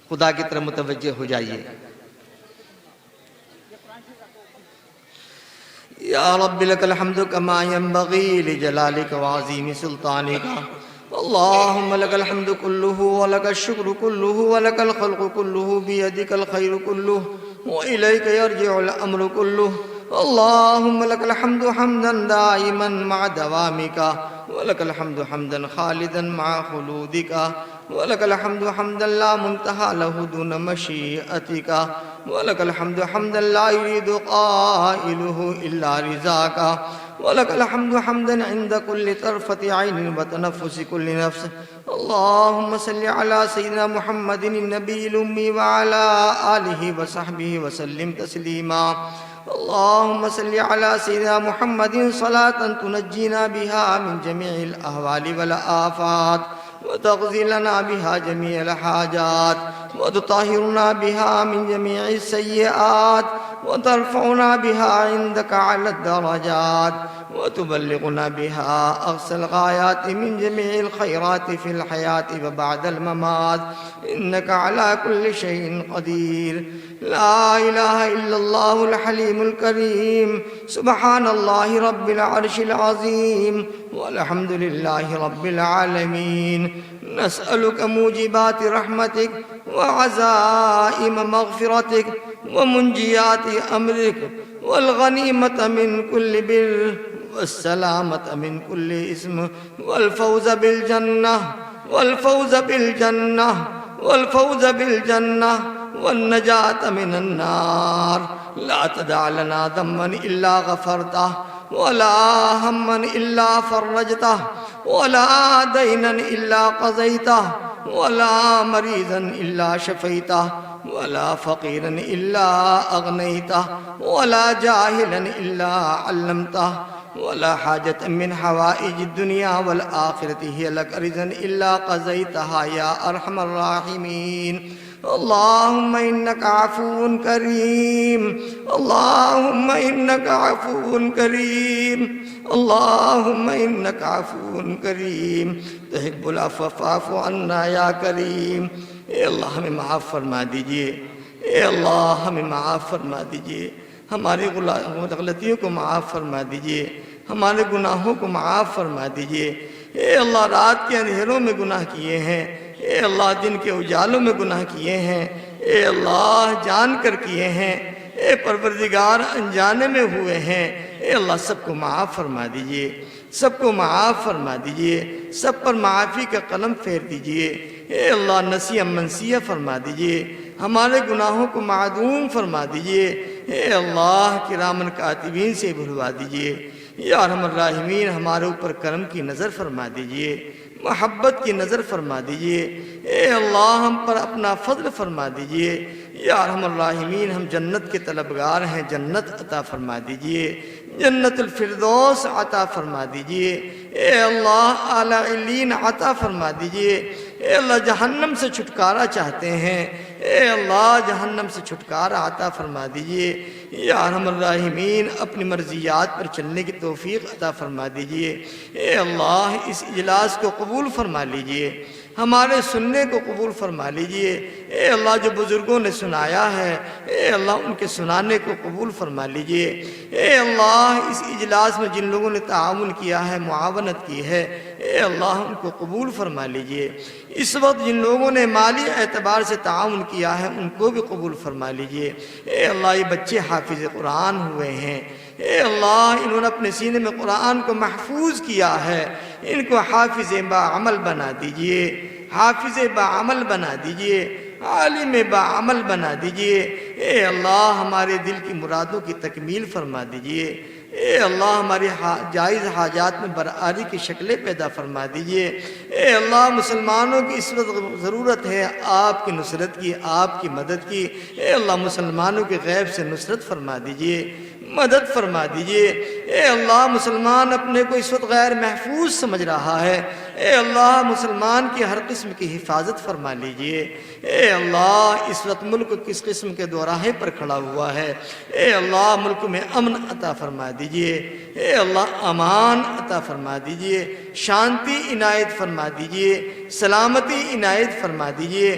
خدا کی طرف متوجہ ہو جائیے۔ یا رب لک الحمد کما ینبغی لجلالک وعظیم سلطانک، اللہم لک الحمد کلہ ولک الشکر کلہ ولک الخلق کلہ بیدک الخیر کلہ وإلیک یرجع الامر کلہ، اللہم لک الحمد حمدا دائما مع دوامک ولک الحمد حمدا خالدا مع خلودک ولک الحمد حمدا لا منتہى له دون مشیئتک ولک الحمد حمدا لا يريد قائله الا رضاک ولک الحمد حمدا عند كل طرفة عین وتنفس كل نفس، اللہم صل علی سیدنا محمد النبی الامی وعلى آلہ وصحبہ وسلم تسلیما، اللہم صل علی سیدنا محمد صلاة تنجینا بها من جمیع الاحوال والآفات وتقضي لنا بها جميع الحاجات وتطهرنا بها من جميع السيئات وترفعنا بها عندك على الدرجات وتبلغنا بها أقصى الغايات من جميع الخيرات في الحياة وبعد الممات، إنك على كل شيء قدير، لا إله إلا الله الحليم الكريم، سبحان الله رب العرش العظيم، والحمد لله رب العالمين، نسألك موجبات رحمتك وعزائم مغفرتك ومنجيات أمرك والغنيمة من كل بر والسلامة من كل إثم والفوز بالجنة والنجاة من النار، لا تدع لنا ذنبا إلا غفرته ولا هما إلا فرجته ولا دينا إلا قضيته ولا مريضا إلا شفيته ولا فقيرا إلا أغنيته ولا جاهلا إلا علمته ولا حاجة من حوائج الدنيا والآخرة هي لك رضا إلا قضيتها يا أرحم الراحمين، اللهم إنك عفو كريم، اللهم إنك عفو كريم، اللهم إنك عفو كريم تحب العفو فاعف عنا یا کریم۔ اے اللہ ہمیں معاف فرما دیجئے، اے اللہ ہمیں معاف فرما دیجئے، ہماری غلطیوں کو معاف فرما دیجئے، ہمارے گناہوں کو معاف فرما دیجئے، اے اللہ رات کے اندھیروں میں گناہ کیے ہیں، اے اللہ دن کے اجالوں میں گناہ کیے ہیں، اے اللہ جان کر کیے ہیں، اے پروردگار انجانے میں ہوئے ہیں، اے اللہ سب کو معاف فرما دیجئے، سب کو معاف فرما دیجئے، سب پر معافی کا قلم پھیر دیجئے، اے اللہ نسیہ منسیہ فرما دیجئے، ہمارے گناہوں کو معدوم فرما دیجئے، اے اللہ کرامن کاتبین سے بھلوا دیجئے، یا ارحم الراحمین ہمارے اوپر کرم کی نظر فرما دیجئے، محبت کی نظر فرما دیجئے، اے اللہ ہم پر اپنا فضل فرما دیجئے، یا ارحم الراحمین ہم جنت کے طلبگار ہیں، جنت عطا فرما دیجئے، جنت الفردوس عطا فرما دیجئے، اے اللہ اعلی علین عطا فرما دیجئے، اے اللہ جہنم سے چھٹکارا چاہتے ہیں، اے اللہ جہنم سے چھٹکارا عطا فرما دیجئے، یا ارحم الراحمین اپنی مرضیات پر چلنے کی توفیق عطا فرما دیجئے، اے اللہ اس اجلاس کو قبول فرما لیجئے، ہمارے سننے کو قبول فرما لیجئے، اے اللہ جو بزرگوں نے سنایا ہے اے اللہ ان کے سنانے کو قبول فرما لیجئے، اے اللہ اس اجلاس میں جن لوگوں نے تعاون کیا ہے، معاونت کی ہے، اے اللہ ان کو قبول فرما لیجئے، اس وقت جن لوگوں نے مالی اعتبار سے تعاون کیا ہے ان کو بھی قبول فرما لیجئے، اے اللہ یہ بچے حافظ قرآن ہوئے ہیں، اے اللہ انہوں نے اپنے سینے میں قرآن کو محفوظ کیا ہے، ان کو حافظ باعمل بنا دیجئے، حافظ باعمل بنا دیجئے، عالم باعمل بنا دیجئے، اے اللہ ہمارے دل کی مرادوں کی تکمیل فرما دیجئے، اے اللہ ہماری جائز حاجات میں برآری کی شکلیں پیدا فرما دیجئے، اے اللہ مسلمانوں کی اس وقت ضرورت ہے آپ کی نصرت کی، آپ کی مدد کی، اے اللہ مسلمانوں کے غیب سے نصرت فرما دیجئے، مدد فرما دیجئے، اے اللہ مسلمان اپنے کو اس وقت غیر محفوظ سمجھ رہا ہے، اے اللہ مسلمان کی ہر قسم کی حفاظت فرما لیجئے۔ اے اللہ اس وقت ملک کس قسم کے دوراہے پر کھڑا ہوا ہے، اے اللہ ملک میں امن عطا فرما دیجئے، اے اللہ امان عطا فرما دیجئے، شانتی عنایت فرما دیجئے، سلامتی عنایت فرما دیجئے۔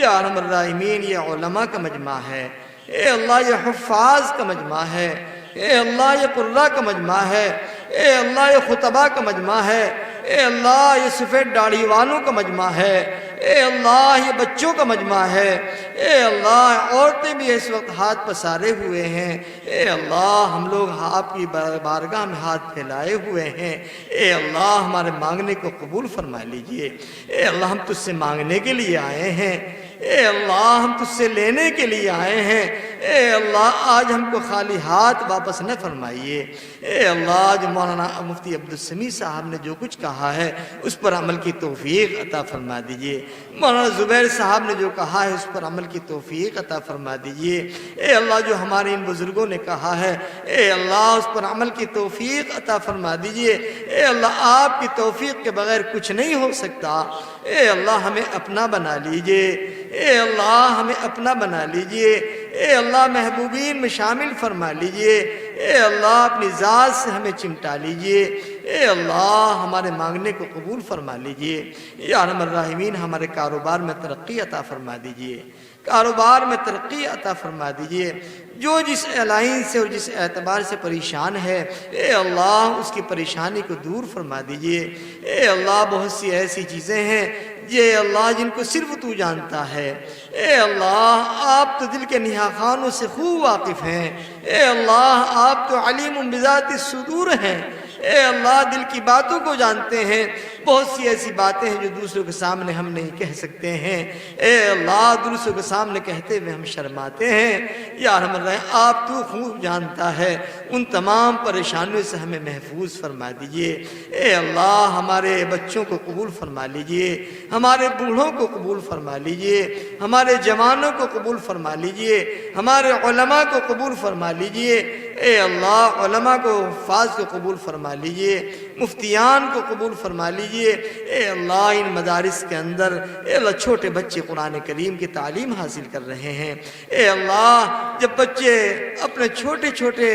یا ارحم الراحمین یہ علماء کا مجمع ہے، اے اللہ یہ حفاظ کا مجمع ہے، اے اللہ یہ قراء کا مجمع ہے، اے اللہ یہ خطبہ کا مجمع ہے، اے اللہ یہ سفید داڑھی والوں کا مجمع ہے، اے اللہ یہ بچوں کا مجمع ہے، اے اللہ عورتیں بھی اس وقت ہاتھ پسارے ہوئے ہیں، اے اللہ ہم لوگ آپ کی بارگاہ میں ہاتھ پھیلائے ہوئے ہیں، اے اللہ ہمارے مانگنے کو قبول فرما لیجئے۔ اے اللہ ہم تجھ سے مانگنے کے لیے آئے ہیں، اے اللہ ہم تجھ سے لینے کے لیے آئے ہیں، اے اللہ آج ہم کو خالی ہاتھ واپس نہ فرمائیے۔ اے اللہ جو مولانا مفتی عبدالسمیع صاحب نے جو کچھ کہا ہے اس پر عمل کی توفیق عطا فرما دیجئے، مولانا زبیر صاحب نے جو کہا ہے اس پر عمل کی توفیق عطا فرما دیجئے۔ اے اللہ جو ہمارے ان بزرگوں نے کہا ہے اے اللہ اس پر عمل کی توفیق عطا فرما دیجئے۔ اے اللہ آپ کی توفیق کے بغیر کچھ نہیں ہو سکتا، اے اللہ ہمیں اپنا بنا لیجئے، اے اللہ ہمیں اپنا بنا لیجئے، اے اللہ محبوبین میں شامل فرما لیجئے، اے اللہ اپنی ذات سے ہمیں چمٹا لیجئے، اے اللہ ہمارے مانگنے کو قبول فرما لیجئے۔ یا ارحم الراحمین ہمارے کاروبار میں ترقی عطا فرما دیجئے، کاروبار میں ترقی عطا فرما دیجئے۔ جو جس لائن سے اور جس اعتبار سے پریشان ہے اے اللہ اس کی پریشانی کو دور فرما دیجئے۔ اے اللہ بہت سی ایسی چیزیں ہیں یہ اللہ جن کو صرف تو جانتا ہے، اے اللہ آپ تو دل کے نہا خانوں سے خوب واقف ہیں، اے اللہ آپ تو علیم بذات الصدور ہیں، اے اللہ دل کی باتوں کو جانتے ہیں۔ بہت سی ایسی باتیں ہیں جو دوسروں کے سامنے ہم نہیں کہہ سکتے ہیں، اے اللہ دوسروں کے سامنے کہتے ہوئے ہم شرماتے ہیں۔ یا ارحم الراحمین آپ تو خوب جانتا ہے، ان تمام پریشانیوں سے ہمیں محفوظ فرما دیجئے۔ اے اللہ ہمارے بچوں کو قبول فرما لیجئے، ہمارے بوڑھوں کو قبول فرما لیجئے، ہمارے جوانوں کو قبول فرما لیجئے، ہمارے علماء کو قبول فرما لیجئے۔ اے اللہ علماء کو حفاظ کو قبول فرما لیجئے، مفتیان کو قبول فرما لیجئے۔ اے اللہ ان مدارس کے اندر اے اللہ چھوٹے بچے قرآن کریم کی تعلیم حاصل کر رہے ہیں، اے اللہ جب بچے اپنے چھوٹے چھوٹے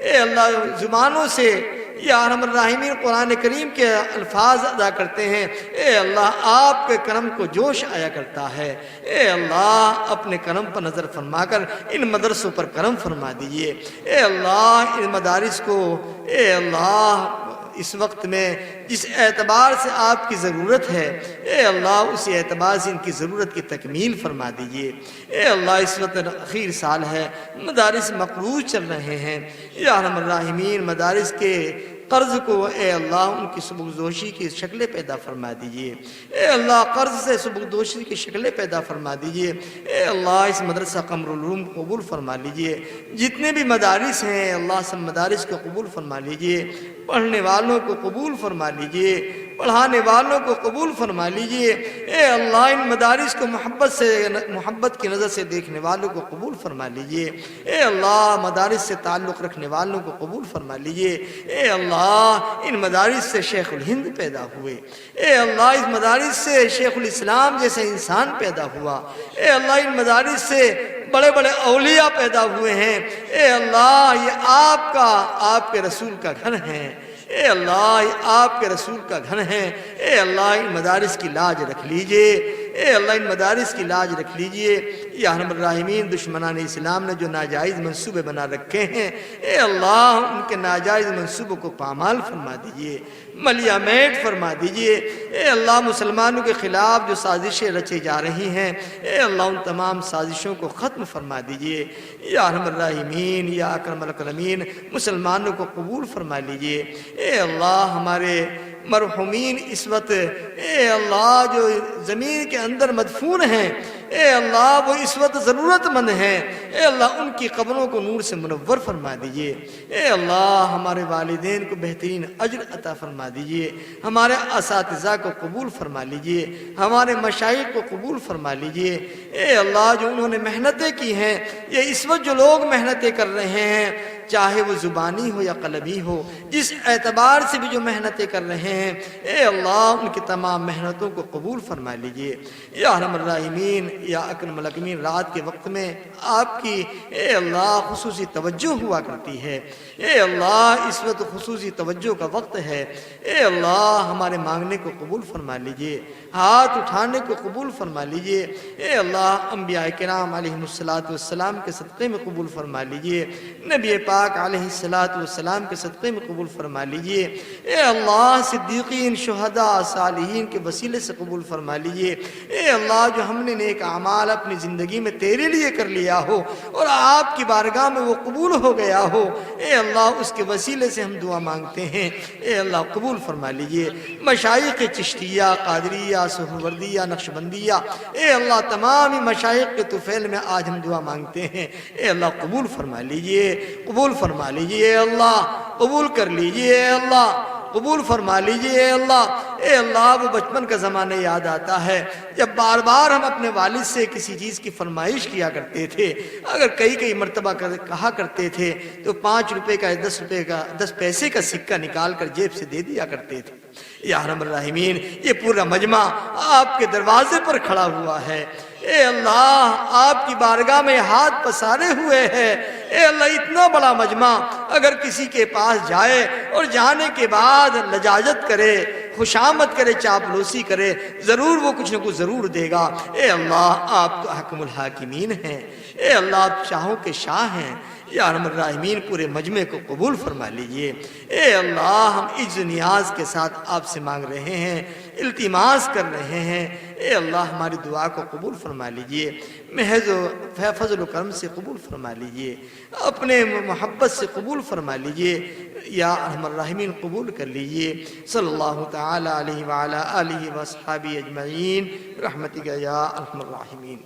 اے اللہ زبانوں سے یا ارحم الراحمین قرآن کریم کے الفاظ ادا کرتے ہیں، اے اللہ آپ کے کرم کو جوش آیا کرتا ہے۔ اے اللہ اپنے کرم پر نظر فرما کر ان مدرسوں پر کرم فرما دیجئے۔ اے اللہ ان مدارس کو اے اللہ اس وقت میں جس اعتبار سے آپ کی ضرورت ہے اے اللہ اسی اعتبار سے ان کی ضرورت کی تکمیل فرما دیجئے۔ اے اللہ اس وقت اخیر سال ہے، مدارس مقروض چل رہے ہیں، یا ارحم الراحمین مدارس کے قرض کو اے اللہ ان کی سبکدوشی کی شکلیں پیدا فرما دیجئے۔ اے اللہ قرض سے سبکدوشی کی شکلیں پیدا فرما دیجئے۔ اے اللہ اس مدرسہ قمر العلوم کو قبول فرما لیجئے، جتنے بھی مدارس ہیں اللہ سب مدارس کو قبول فرما لیجئے، پڑھنے والوں کو قبول فرما لیجئے، پڑھانے والوں کو قبول فرما لیجئے۔ اے اللہ ان مدارس کو محبت کی نظر سے دیکھنے والوں کو قبول فرما لیجئے۔ اے اللہ مدارس سے تعلق رکھنے والوں کو قبول فرما لیجئے۔ اے اللہ ان مدارس سے شیخ الہند پیدا ہوئے، اے اللہ اس مدارس سے شیخ الاسلام جیسے انسان پیدا ہوا، اے اللہ ان مدارس سے بڑے بڑے اولیاء پیدا ہوئے ہیں۔ اے اللہ یہ آپ کے رسول کا گھر ہے، اے اللہ یہ آپ کے رسول کا گھر ہے۔ اے اللہ ان مدارس کی لاج رکھ لیجئے، اے اللہ ان مدارس کی لاج رکھ لیجئے۔ یا ارحم الراحمین دشمنان اسلام نے جو ناجائز منصوبے بنا رکھے ہیں اے اللہ ان کے ناجائز منصوبوں کو پامال فرما دیجئے، ملیا میٹ فرما دیجئے۔ اے اللہ مسلمانوں کے خلاف جو سازشیں رچی جا رہی ہیں اے اللہ ان تمام سازشوں کو ختم فرما دیجئے۔ یا ارحم الراحمین یا اکرم الاکرمین مسلمانوں کو قبول فرما لیجئے۔ اے اللہ ہمارے مرحومین اس وقت اے اللہ جو زمین کے اندر مدفون ہیں اے اللہ وہ اس وقت ضرورت مند ہیں، اے اللہ ان کی قبروں کو نور سے منور فرما دیجئے۔ اے اللہ ہمارے والدین کو بہترین اجر عطا فرما دیجئے، ہمارے اساتذہ کو قبول فرما لیجئے، ہمارے مشائخ کو قبول فرما لیجئے۔ اے اللہ جو انہوں نے محنتیں کی ہیں یہ اس وقت جو لوگ محنتیں کر رہے ہیں چاہے وہ زبانی ہو یا قلبی ہو، جس اعتبار سے بھی جو محنتیں کر رہے ہیں، اے اللہ ان کی تمام محنتوں کو قبول فرما لیجئے۔ یا ارحم الراحمین، یا اکرم الاکرمین، رات کے وقت میں آپ کی اے اللہ خصوصی توجہ ہوا کرتی ہے۔ اے اللہ اس وقت خصوصی توجہ کا وقت ہے۔ اے اللہ ہمارے مانگنے کو قبول فرما لیجئے، ہاتھ اٹھانے کو قبول فرما لیجئے۔ اے اللہ انبیاء کرام علیہم السلام کے صدقے میں قبول فرما لیجئے، نبی پاک علیہ السلام کے صدقے میں قبول فرما لیجئے۔ اے اللہ صدیقین، شہداء، صالحین کے وسیلے سے قبول فرما لیجئے۔ اے اللہ جو ہم نے نیک اعمال اپنی زندگی میں تیرے لیے کر لیا ہو اور آپ کی بارگاہ میں وہ قبول ہو گیا ہو، اے اللہ اس کے وسیلے سے ہم دعا مانگتے ہیں، اے اللہ قبول فرما لیجئے۔ مشائخ چشتیہ، قادریہ، سہروردیہ، نقشبندیہ، اے اللہ تمام مشائخ کے طفیل میں آج ہم دعا مانگتے ہیں، اے اللہ قبول فرما لیجئے، قبول فرما لیجئے، اے اللہ قبول کر لیجئے، اے اللہ قبول فرما لیجئے، اے اللہ۔ اے اللہ وہ بچپن کا زمانہ یاد آتا ہے جب بار بار ہم اپنے والد سے کسی چیز کی فرمائش کیا کرتے تھے، اگر کئی مرتبہ کہا کرتے تھے تو 5 روپے کا 10 روپے کا 10 پیسے کا سکہ نکال کر جیب سے دے دیا کرتے تھے۔ یا ارحم الراحمین، یہ پورا مجمع آپ کے دروازے پر کھڑا ہوا ہے، اے اللہ آپ کی بارگاہ میں ہاتھ پسارے ہوئے ہے۔ اے اللہ اتنا بڑا مجمع اگر کسی کے پاس جائے اور جانے کے بعد لجاجت کرے، خوشامد کرے، چاپلوسی کرے، ضرور وہ کچھ نہ کچھ ضرور دے گا۔ اے اللہ آپ تو حکم الحاکمین ہیں، اے اللہ آپ شاہوں کے شاہ ہیں۔ یا ارحم الراحمین پورے مجمع کو قبول فرما لیجئے۔ اے اللہ ہم عجز و نیاز کے ساتھ آپ سے مانگ رہے ہیں، التماس کر رہے ہیں، اے اللہ ہماری دعا کو قبول فرما لیجئے، محض و فضل و کرم سے قبول فرما لیجئے، اپنے محبت سے قبول فرما لیجئے۔ یا ارحم الراحمین قبول کر لیجئے۔ صلی اللہ تعالی علیہ وعلی آلہ وصحبہ اجمعین برحمتک یا ارحم الراحمین۔